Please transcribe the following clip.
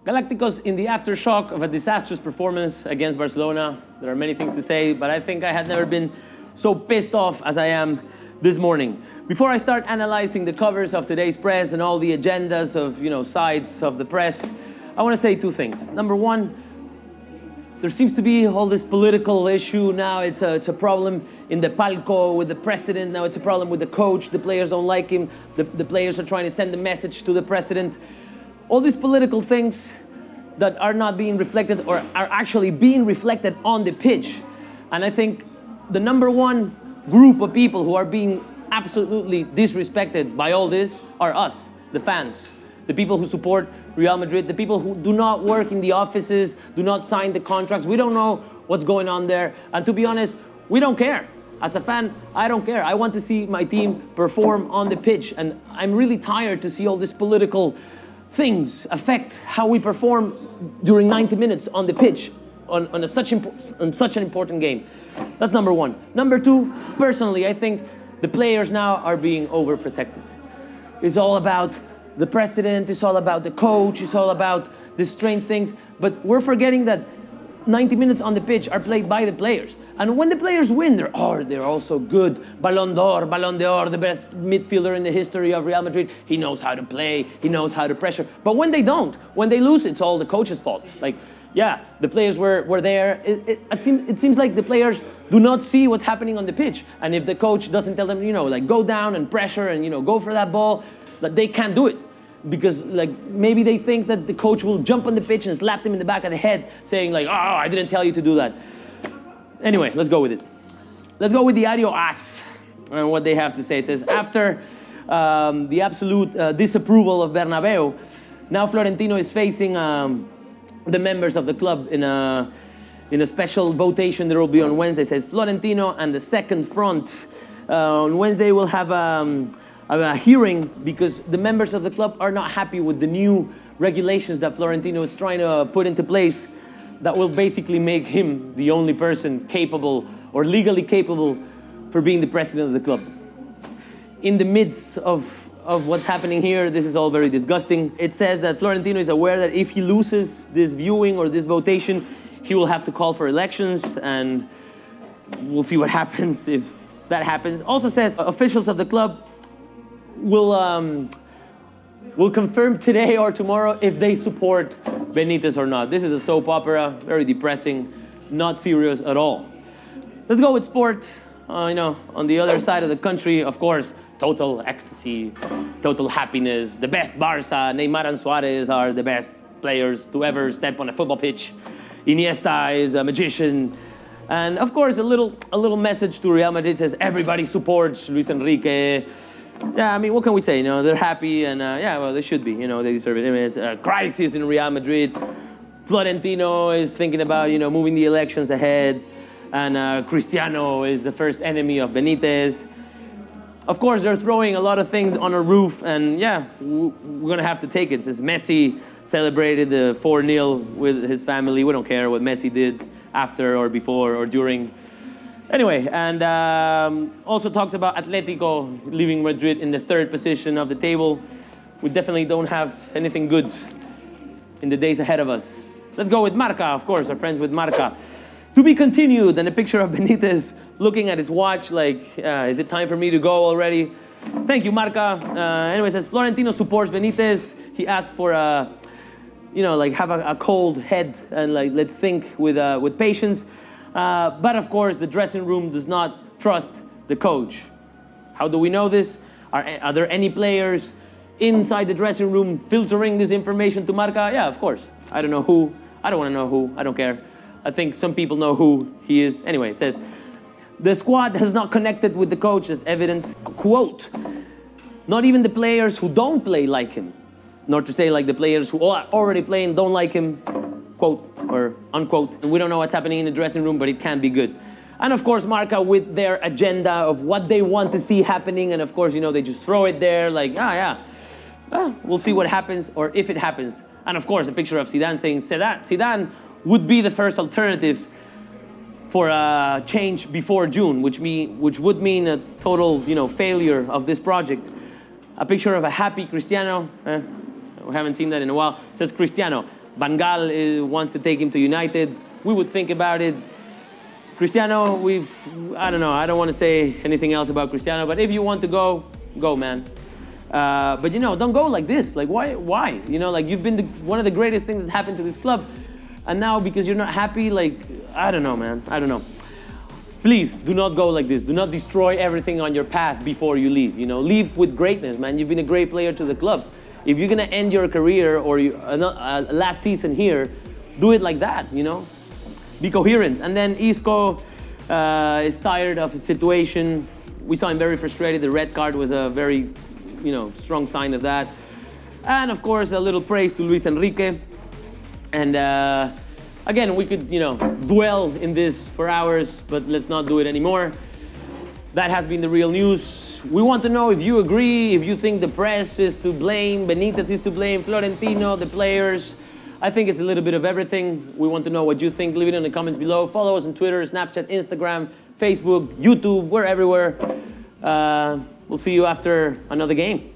Galacticos in the aftershock of a disastrous performance against Barcelona. There are many things to say, but I think I had never been so pissed off as I am this morning. Before I start analyzing the covers of today's press and all the agendas of, sides of the press, I want to say two things. Number one, there seems to be all this political issue now. It's a problem in the palco with the president. Now it's a problem with the coach. The players don't like him. The players are trying to send a message to the president. All these political things that are not being reflected or are actually being reflected on the pitch. And I think the number one group of people who are being absolutely disrespected by all this are us, the fans. The people who support Real Madrid, the people who do not work in the offices, do not sign the contracts. We don't know what's going on there. And to be honest, we don't care. As a fan, I don't care. I want to see my team perform on the pitch. And I'm really tired to see all this political things affect how we perform during 90 minutes on the pitch on such an important game. That's number one. Number two, personally, I think the players now are being overprotected. It's all about the president, it's all about the coach, it's all about the strange things, but we're forgetting that 90 minutes on the pitch are played by the players. And when the players win, they're also good. Ballon d'Or, the best midfielder in the history of Real Madrid. He knows how to play, he knows how to pressure. But when they don't, when they lose, it's all the coach's fault. Like, yeah, the players were there. It seems like the players do not see what's happening on the pitch. And if the coach doesn't tell them, go down and pressure and, go for that ball, that they can't do it. Because maybe they think that the coach will jump on the pitch and slap them in the back of the head saying I didn't tell you to do that. Anyway, let's go with it. Let's go with Diario AS and what they have to say. It says, after the absolute disapproval of Bernabeu, now Florentino is facing the members of the club in a special votation that will be on Wednesday. It says, Florentino and the Second Front on Wednesday will have a hearing because the members of the club are not happy with the new regulations that Florentino is trying to put into place that will basically make him the only person capable or legally capable for being the president of the club. In the midst of what's happening here, this is all very disgusting. It says that Florentino is aware that if he loses this viewing or this votation, he will have to call for elections, and we'll see what happens if that happens. Also says officials of the club will confirm today or tomorrow if they support Benitez or not. This is a soap opera, very depressing, not serious at all. Let's go with sport. On the other side of the country, of course, total ecstasy, total happiness. The best Barca, Neymar and Suarez are the best players to ever step on a football pitch. Iniesta is a magician. And of course, a little message to Real Madrid says everybody supports Luis Enrique. Yeah, what can we say? They're happy, and they should be. They deserve it. It's a crisis in Real Madrid. Florentino is thinking about, moving the elections ahead, and Cristiano is the first enemy of Benitez. Of course, they're throwing a lot of things on a roof, and we're gonna have to take it. Since Messi celebrated the 4-0 with his family, we don't care what Messi did after or before or during. Anyway, and also talks about Atletico leaving Madrid in the third position of the table. We definitely don't have anything good in the days ahead of us. Let's go with Marca, of course, our friends with Marca. To be continued, and a picture of Benitez looking at his watch like, is it time for me to go already? Thank you, Marca. Anyway, says Florentino supports Benitez. He asked for have a cold head and let's think with patience. But of course, the dressing room does not trust the coach. How do we know this? Are there any players inside the dressing room filtering this information to Marca? Yeah, of course. I don't know who. I don't want to know who. I don't care. I think some people know who he is. Anyway, it says, the squad has not connected with the coach as evident. Quote, not even the players who don't play like him. Not to say the players who are already playing don't like him. Quote or unquote. And we don't know what's happening in the dressing room, but it can be good. And of course, Marca with their agenda of what they want to see happening. And of course, they just throw it there we'll see what happens or if it happens. And of course, a picture of Zidane saying Zidane would be the first alternative for a change before June, which would mean a total, failure of this project. A picture of a happy Cristiano. We haven't seen that in a while. It says Cristiano. Van Gaal wants to take him to United. We would think about it. Cristiano, I don't know, I don't want to say anything else about Cristiano, but if you want to go, go, man. But don't go like this. Like, why? Like, you've been one of the greatest things that's happened to this club, and now because you're not happy, like, I don't know, man. I don't know. Please, do not go like this. Do not destroy everything on your path before you leave. Leave with greatness, man. You've been a great player to the club. If you're gonna end your career or last season here, do it like that, Be coherent. And then Isco is tired of his situation. We saw him very frustrated. The red card was a very, strong sign of that. And of course, a little praise to Luis Enrique. And again, we could, dwell in this for hours, but let's not do it anymore. That has been the real news. We want to know if you agree, if you think the press is to blame, Benitez is to blame, Florentino, the players. I think it's a little bit of everything. We want to know what you think. Leave it in the comments below. Follow us on Twitter, Snapchat, Instagram, Facebook, YouTube. We're everywhere. We'll see you after another game.